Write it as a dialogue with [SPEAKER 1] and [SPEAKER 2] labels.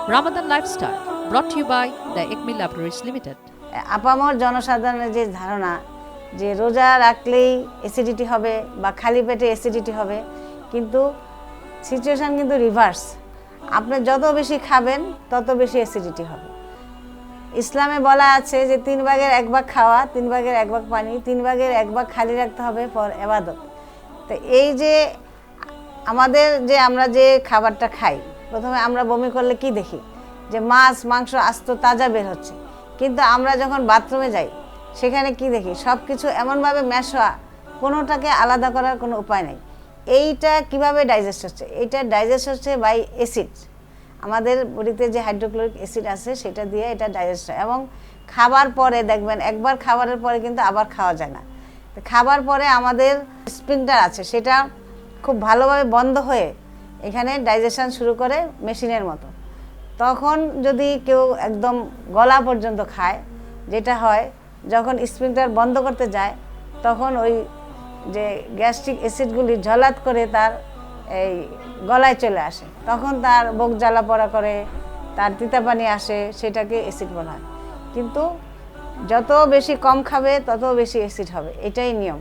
[SPEAKER 1] Ramadan Lifestyle, brought to you by the Ekmi Laboratories Limited.
[SPEAKER 2] আপামর জনসাধারণের যে ধারণা যে রোজা রাখলেই অ্যাসিডিটি হবে বা খালি পেটে অ্যাসিডিটি হবে, কিন্তু সিচুয়েশান কিন্তু রিভার্স। আপনি যত বেশি খাবেন তত বেশি অ্যাসিডিটি হবে। ইসলামে বলা আছে যে 3 ভাগের 1 ভাগ খাওয়া, 3 ভাগের 1 ভাগ পানি, 3 ভাগের 1 ভাগ খালি রাখতে হবে ফর ইবাদত। তো এই যে আমরা যে খাবারটা খাই, প্রথমে আমরা বমি করলে কি দেখি যে মাছ মাংস আস্ত তাজা বের হচ্ছে, কিন্তু আমরা যখন বাথরুমে যাই সেখানে কি দেখি সব কিছু এমনভাবে ম্যাশ হওয়া, কোনোটাকে আলাদা করার কোনো উপায় নেই। এইটা কিভাবে ডাইজেস্ট হচ্ছে? এইটা ডাইজেস্ট হচ্ছে বাই অ্যাসিড। আমাদের বডিতে যে হাইড্রোক্লোরিক অ্যাসিড আছে সেটা দিয়ে এটা ডাইজেস্ট হয়। এবং খাবার পরে দেখবেন একবার খাবারের পরে কিন্তু আবার খাওয়া যায় না। খাবার পরে আমাদের স্ফিংক্টার আছে, সেটা খুব ভালোভাবে বন্ধ হয়ে এখানে ডাইজেশন শুরু করে মেশিনের মতো। তখন যদি কেউ একদম গলা পর্যন্ত খায়, যেটা হয় যখন স্ফিংক্টার বন্ধ করতে যায় তখন ওই যে গ্যাস্ট্রিক অ্যাসিডগুলি ঝলাত করে তার এই গলায় চলে আসে, তখন তার বুক জ্বালা পড়া করে, তার তিতা পানি আসে, সেটাকে অ্যাসিড বলা হয়। কিন্তু যত বেশি কম খাবে তত বেশি অ্যাসিড হবে, এটাই নিয়ম।